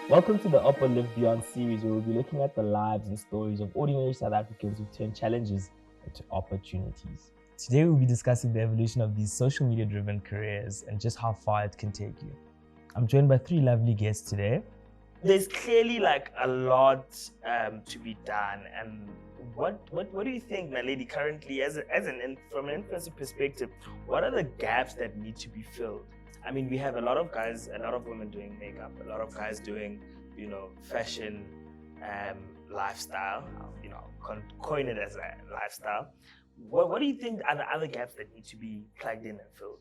Welcome to the Upper Live Beyond series, where we'll be looking at the lives and stories of ordinary South Africans who turn challenges into opportunities. Today, we'll be discussing the evolution of these social media driven careers and just how far it can take you. I'm joined by three lovely guests today. There's clearly like a lot to be done, and what do you think, Naledi, currently from an influencer perspective, what are the gaps that need to be filled? I mean, we have a lot of guys, a lot of women doing makeup, a lot of guys doing, fashion, lifestyle, coin it as a lifestyle. What do you think are the other gaps that need to be plugged in and filled?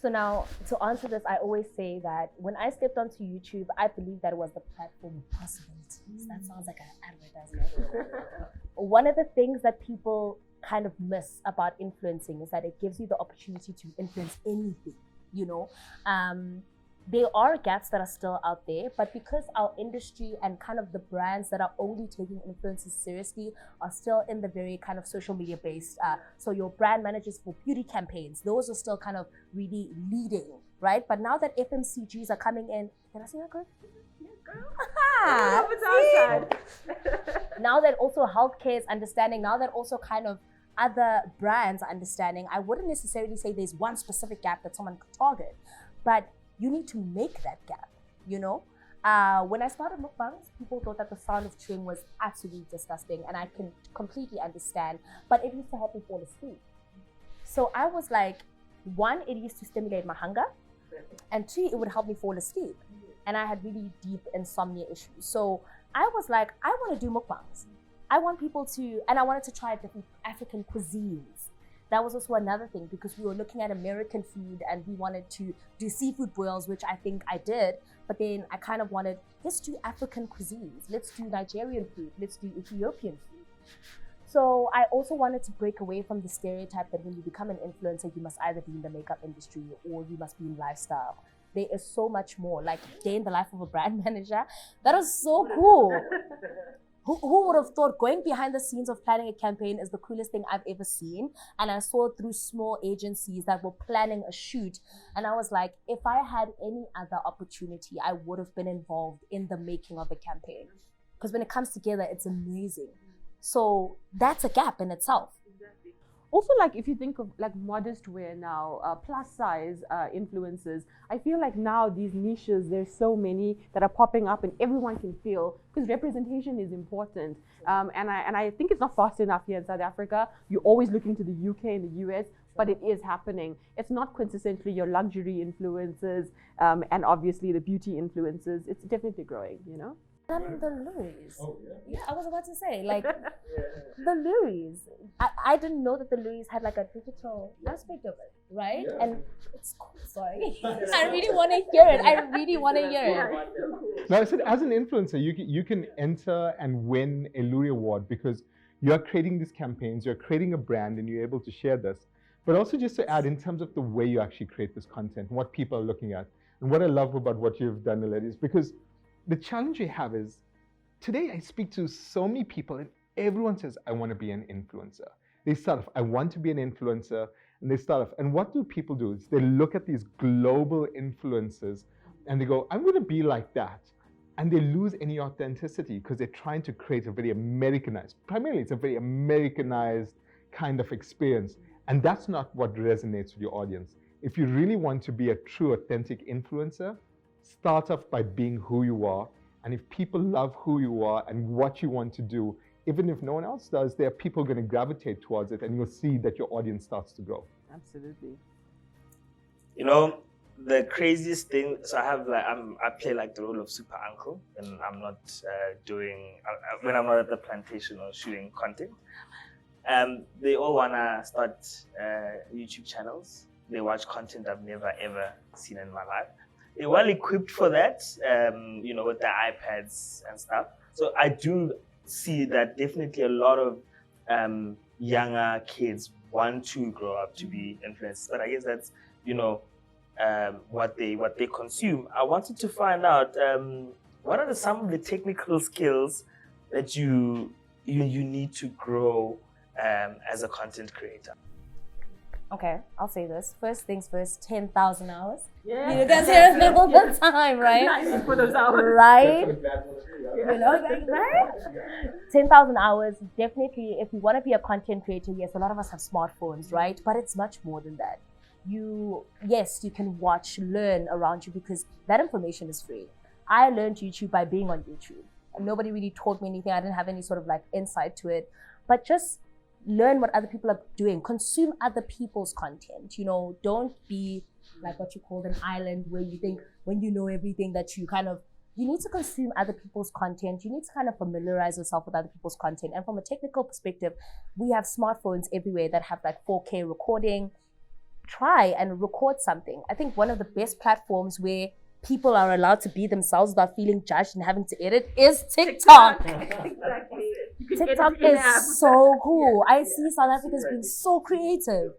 So now, to answer this, I always say that when I stepped onto YouTube, I believe that it was the platform of possibilities. That sounds like an advertisement. One of the things that people kind of miss about influencing is that it gives you the opportunity to influence anything, There are gaps that are still out there, but because our industry and kind of the brands that are only taking influencers seriously are still in the very kind of social media based, so your brand managers for beauty campaigns, those are still kind of really leading, right? But now that FMCGs are coming in, can I say that good? Now that also healthcare is understanding, now that also kind of other brands are understanding, I wouldn't necessarily say there's one specific gap that someone could target, but you need to make that gap, When I started mukbangs, people thought that the sound of chewing was absolutely disgusting, and I can completely understand, but it used to help me fall asleep. So I was like, one, it used to stimulate my hunger, and two, it would help me fall asleep. And I had really deep insomnia issues. So I was like, I want to do mukbangs. I want people to, and I wanted to try different African cuisines. That was also another thing, because we were looking at American food and we wanted to do seafood boils, which I think I did. But then I kind of wanted, let's do African cuisines. Let's do Nigerian food. Let's do Ethiopian food. So I also wanted to break away from the stereotype that when you become an influencer, you must either be in the makeup industry or you must be in lifestyle. There is so much more, like day in the life of a brand manager. That is so cool. Who would have thought going behind the scenes of planning a campaign is the coolest thing I've ever seen? And I saw it through small agencies that were planning a shoot. And I was like, if I had any other opportunity, I would have been involved in the making of a campaign. Because when it comes together, it's amazing. So that's a gap in itself. Also, like if you think of like modest wear now, plus size influencers, I feel like now these niches, there's so many that are popping up and everyone can feel, because representation is important. And I think it's not fast enough here in South Africa. You're always looking to the UK and the US, but it is happening. It's not quintessentially your luxury influencers and obviously the beauty influencers. It's definitely growing, And the Loeries. Oh, yeah, I was about to say, like, the Loeries. I didn't know that the Loeries had like a digital aspect of it, right? Yeah. And it's cool, sorry. I really want to hear it. Now, I said, as an influencer, you can enter and win a Loerie Award because you're creating these campaigns, you're creating a brand, and you're able to share this. But also just to add, in terms of the way you actually create this content, and what people are looking at, and what I love about what you've done, Naledi, is because the challenge we have is, today I speak to so many people and everyone says, I want to be an influencer. They start off, I want to be an influencer, and they start off. And what do people do? Is they look at these global influencers and they go, I'm going to be like that. And they lose any authenticity because they're trying to create a very Americanized, primarily it's a very Americanized kind of experience. And that's not what resonates with your audience. If you really want to be a true, authentic influencer, start off by being who you are. And if people love who you are and what you want to do, even if no one else does, there are people going to gravitate towards it, and you'll see that your audience starts to grow. Absolutely. The craziest thing, so I play like the role of super uncle when I'm not when I'm not at the plantation or shooting content. They all want to start YouTube channels. They watch content I've never ever seen in my life. They're well equipped for that, with their iPads and stuff. So I do see that definitely a lot of younger kids want to grow up to be influencers. But I guess that's, what they consume. I wanted to find out what are some of the technical skills that you need to grow as a content creator. Okay, I'll say this. First things first, 10,000 hours. Yeah. You guys hear it all the time, right? Nice for those hours. Right? You know, like, right? 10,000 hours, definitely. If you want to be a content creator, yes, a lot of us have smartphones, right? But it's much more than that. Yes, you can watch, learn around you because that information is free. I learned YouTube by being on YouTube. And nobody really taught me anything. I didn't have any sort of like insight to it. But just learn what other people are doing. Consume other people's content. You know, don't be like what you call an island where you think when you know everything that you need to consume other people's content. You need to kind of familiarize yourself with other people's content. And from a technical perspective, we have smartphones everywhere that have like 4K recording. Try and record something. I think one of the best platforms where people are allowed to be themselves without feeling judged and having to edit is TikTok. Exactly. TikTok is so cool. I see South Africans being so creative.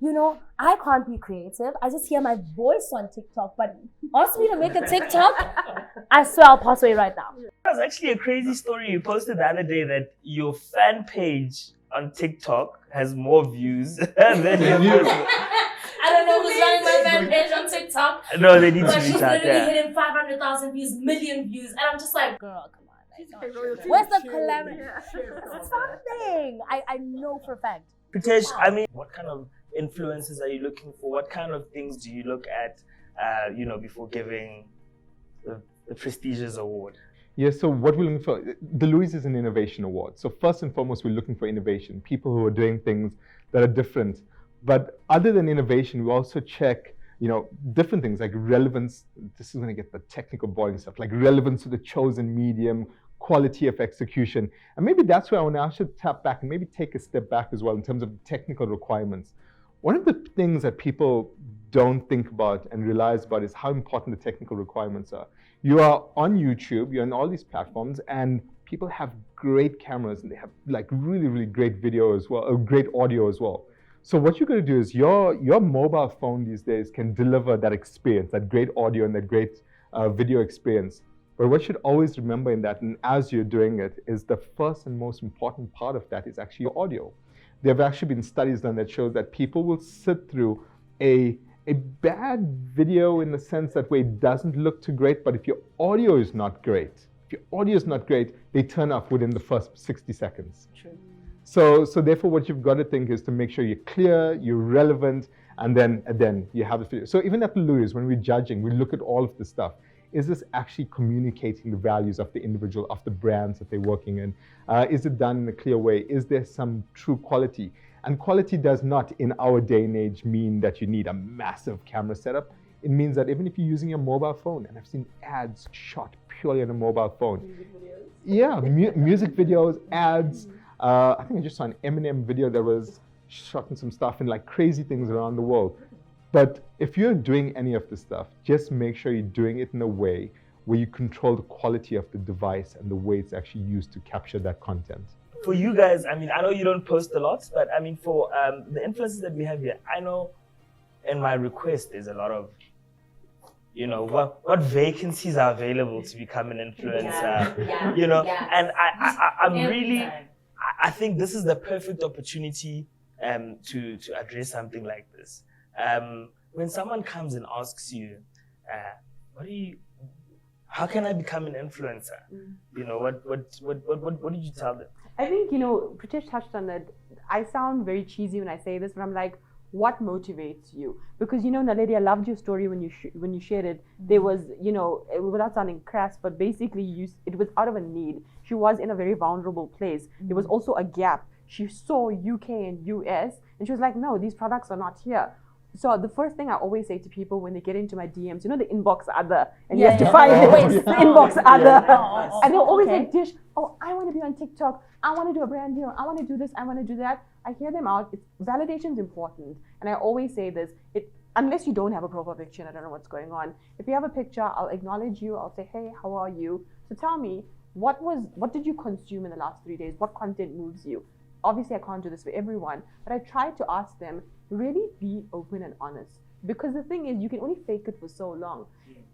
You know, I can't be creative. I just hear my voice on TikTok, but ask me to make a TikTok, I swear I'll pass away right now. That was actually a crazy story you posted the other day that your fan page on TikTok has more views than your I don't know who's running my fan page on TikTok. No, they need But to she's reach out. literally Yeah. hitting 500,000 views, million views. And I'm just like, girl, come on. Like, where's the collaboration? Something. I know for a fact. Preetesh, I mean, what kind of influences are you looking for? What kind of things do you look at, before giving the prestigious award? Yeah, so what we're looking for, the Loeries is an innovation award. So first and foremost, we're looking for innovation, people who are doing things that are different. But other than innovation, we also check, different things like relevance. This is going to get the technical boring stuff, like relevance to the chosen medium, quality of execution. And maybe that's where I want to actually tap back and maybe take a step back as well in terms of technical requirements. One of the things that people don't think about and realize about is how important the technical requirements are. You are on YouTube, you're on all these platforms, and people have great cameras and they have like really, really great video as well, or great audio as well. So what you're going to do is your mobile phone these days can deliver that experience, that great audio and that great video experience. But what you should always remember in that, and as you're doing it, is the first and most important part of that is actually your audio. There have actually been studies done that show that people will sit through a bad video in the sense that way it doesn't look too great, but if your audio is not great, they turn off within the first 60 seconds. True. So therefore what you've got to think is to make sure you're clear, you're relevant, and then you have the video. So even at the Loeries, when we're judging, we look at all of this stuff. Is this actually communicating the values of the individual, of the brands that they're working in? Is it done in a clear way? Is there some true quality? And quality does not, in our day and age, mean that you need a massive camera setup. It means that even if you're using your mobile phone, and I've seen ads shot purely on a mobile phone. Music videos? Yeah, music videos, ads. I think I just saw an Eminem video that was shot in some stuff and like crazy things around the world. But if you're doing any of this stuff, just make sure you're doing it in a way where you control the quality of the device and the way it's actually used to capture that content. For you guys, I mean, I know you don't post a lot, but I mean, for the influencers that we have here, I know in my request there's a lot of, what vacancies are available to become an influencer, and I'm really, I think this is the perfect opportunity to address something like this. When someone comes and asks you, how can I become an influencer? What did you tell them? I think, Preetesh touched on that. I sound very cheesy when I say this, but I'm like, what motivates you? Because, Naledi, I loved your story when you shared it. There was, without sounding crass, but basically it was out of a need. She was in a very vulnerable place. There was also a gap. She saw UK and US, and she was like, no, these products are not here. So the first thing I always say to people when they get into my DMs, the inbox other, and you have to find the inbox other. And they'll always like, Dish, I want to be on TikTok. I want to do a brand deal. I want to do this. I want to do that. I hear them out. Validation is important. And I always say this, unless you don't have a profile picture and I don't know what's going on. If you have a picture, I'll acknowledge you. I'll say, hey, how are you? So tell me, what did you consume in the last 3 days? What content moves you? Obviously, I can't do this for everyone, but I try to ask them, really be open and honest. Because the thing is, you can only fake it for so long.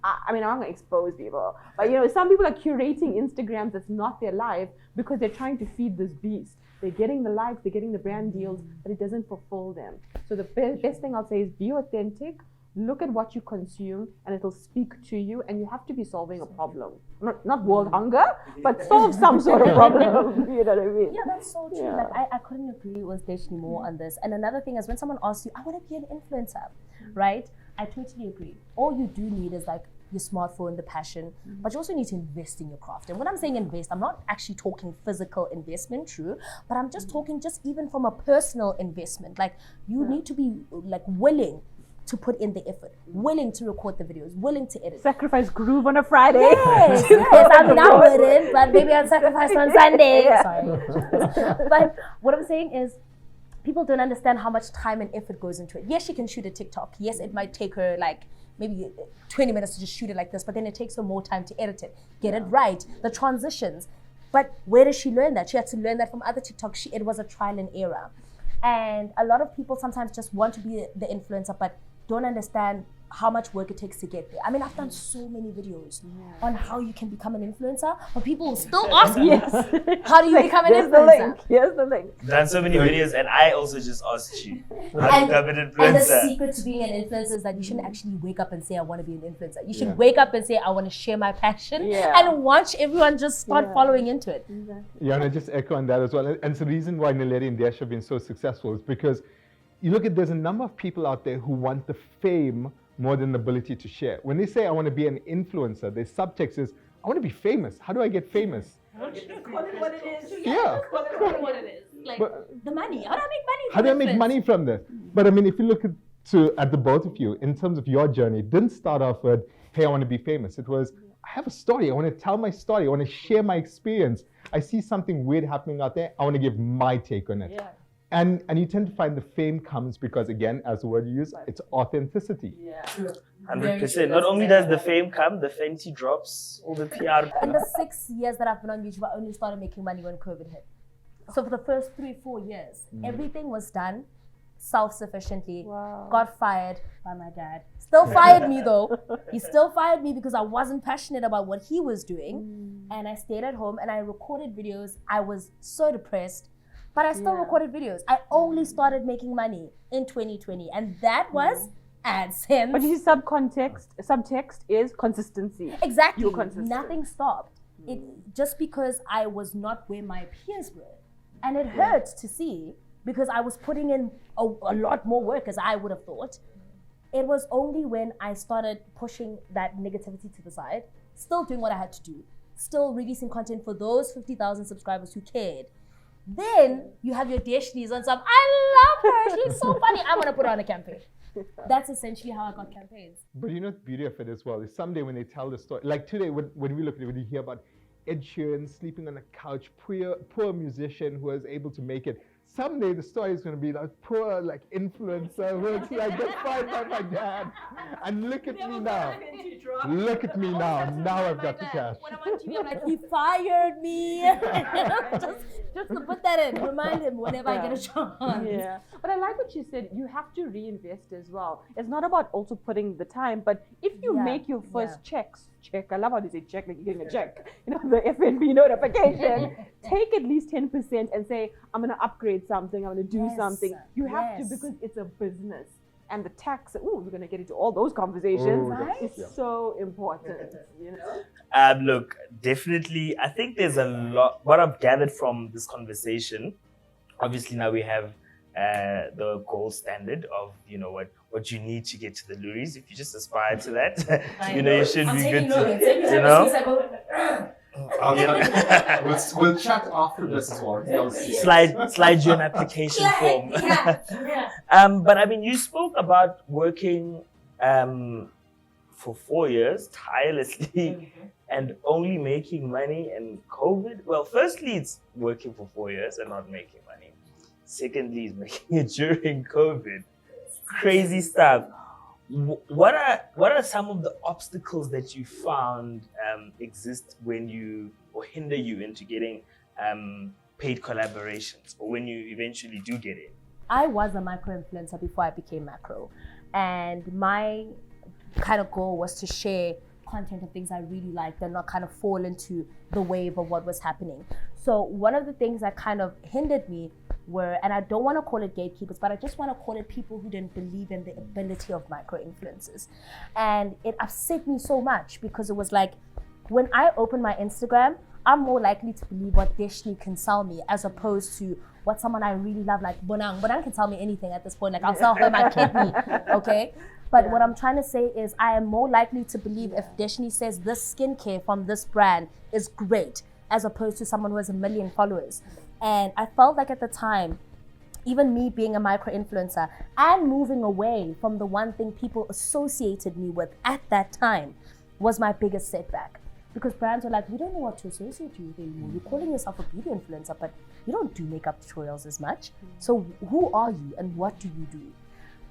I mean, I'm not going to expose people, but some people are curating Instagrams that's not their life because they're trying to feed this beast. they're getting the likes, they're getting the brand deals, but it doesn't fulfill them. So the best thing I'll say is be authentic, look at what you consume, and it'll speak to you, and you have to be solving a problem. Not world hunger, but solve some sort of problem. You know what I mean? Yeah, that's so true. Yeah. Like I couldn't agree with Deshine more on this. And another thing is when someone asks you, I want to be an influencer, right? I totally agree. All you do need is like your smartphone, the passion, but you also need to invest in your craft. And when I'm saying invest, I'm not actually talking physical investment, true, but I'm just talking just even from a personal investment. Like you need to be like willing to put in the effort, willing to record the videos, willing to edit. Sacrifice groove on a Friday. Yes, yes. I mean, I wouldn't, but maybe I'll sacrifice on Sunday. Sorry. But what I'm saying is, people don't understand how much time and effort goes into it. Yes, she can shoot a TikTok. Yes, it might take her like maybe 20 minutes to just shoot it like this, but then it takes her more time to edit it, get it right, the transitions. But where does she learn that? She had to learn that from other TikToks. It was a trial and error. And a lot of people sometimes just want to be the influencer, but don't understand how much work it takes to get there. I mean, I've done so many videos on how you can become an influencer, but people will still ask me, how do you become an influencer? Here's the link. Done so many videos, and I also just asked you how to become an And the influencer. secret to being an influencer is that you shouldn't actually wake up and say, I want to be an influencer. You should wake up and say, I want to share my passion, and watch everyone just start following into it. Yeah, and I just echo on that as well. And it's the reason why Naledi and Desh have been so successful is because you look at, there's a number of people out there who want the fame more than the ability to share. When they say, I want to be an influencer, their subtext is, I want to be famous. How do I get famous? Call it what it is. Yeah. Call it what it is. Like the money. How do I make money? How do I make money from this? But I mean, if you look at the both of you, in terms of your journey, it didn't start off with, hey, I want to be famous. It was, I have a story. I want to tell my story. I want to share my experience. I see something weird happening out there. I want to give my take on it. Yeah. And you tend to find the fame comes because, again, as the word you use, it's authenticity. Yeah. 100%. Not only does the fame come, the Fenty drops, all the PR. In the 6 years that I've been on YouTube, I only started making money when COVID hit. So for the first 3-4 years, everything was done self-sufficiently. Wow. Got fired by my dad. Still fired me though. He still fired me because I wasn't passionate about what he was doing. And I stayed at home and I recorded videos. I was so depressed, but I still recorded videos. I only started making money in 2020, and that was AdSense. But you see, subtext is consistency. Exactly. You're consistent. Nothing stopped. It just because I was not where my peers were. And it hurts to see because I was putting in a lot more work as I would have thought. It was only when I started pushing that negativity to the side, still doing what I had to do, still releasing content for those 50,000 subscribers who cared. Then you have your Deshines on some, I love her, she's so funny, I'm gonna put her on a campaign. That's essentially how I got campaigns. But you know the beauty of it as well is someday when they tell the story, like today when we look at it, when you hear about Ed Sheeran sleeping on a couch, poor musician who was able to make it. Someday the story is going to be like poor influencer who was like got fired by my dad. And look at me now. Look at me now. Now I've got the cash. When I'm on TV, I'm like, he fired me. just to put that in, remind him whenever I get a chance. Yeah, but I like what you said. You have to reinvest as well. It's not about also putting the time, but if you make your first check. I love how they say check, like you're getting a check. You know, the FNB notification. Take at least 10% and say, I'm going to upgrade something. I'm going to do something. You have to, because it's a business. And the tax, we're going to get into all those conversations. It's so important. You know? Look, definitely, I think there's a lot. What I've gathered from this conversation, obviously now we have the gold standard of, you know, what you need to get to the Loeries. If you just aspire to that, you know, you should be good to, you know. We'll chat after this as well. Slide you an application form. But I mean, you spoke about working for 4 years tirelessly and only making money in COVID. Well, firstly, it's working for 4 years and not making money. Secondly, it's making it during COVID. Crazy stuff. What are some of the obstacles that you found exist when you or hinder you into getting paid collaborations, or when you eventually do get it? I was a micro influencer before I became macro, and my kind of goal was to share content of things I really liked and not kind of fall into the wave of what was happening. So one of the things that kind of hindered me were, and I don't want to call it gatekeepers, but I just want to call it people who didn't believe in the ability of micro-influencers. And it upset me so much because it was like, when I open my Instagram, I'm more likely to believe what Deshine can sell me as opposed to what someone I really love, like Bonang. Bonang can tell me anything at this point. Like, I'll sell her my kidney, okay? But what I'm trying to say is I am more likely to believe if Deshine says this skincare from this brand is great as opposed to someone who has 1 million followers. And I felt like at the time, even me being a micro-influencer and moving away from the one thing people associated me with at that time was my biggest setback. Because brands were like, we don't know what to associate you with anymore. You're calling yourself a beauty influencer, but you don't do makeup tutorials as much. So who are you and what do you do?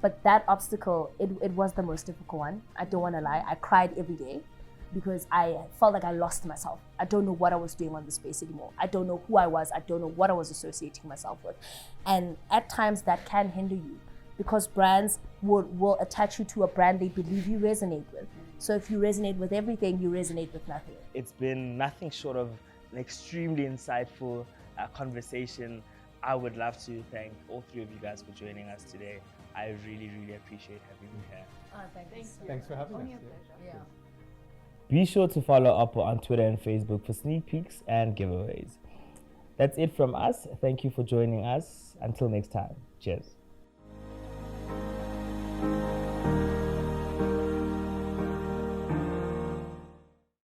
But that obstacle, it was the most difficult one. I don't want to lie. I cried every day because I felt like I lost myself. I don't know what I was doing on the space anymore. I don't know who I was. I don't know what I was associating myself with. And at times that can hinder you because brands will attach you to a brand they believe you resonate with. So if you resonate with everything, you resonate with nothing. It's been nothing short of an extremely insightful conversation. I would love to thank all three of you guys for joining us today. I really, really appreciate having you here. Thank you. Thanks for having us. Yeah. Be sure to follow Oppo on Twitter and Facebook for sneak peeks and giveaways. That's it from us. Thank you for joining us. Until next time. Cheers.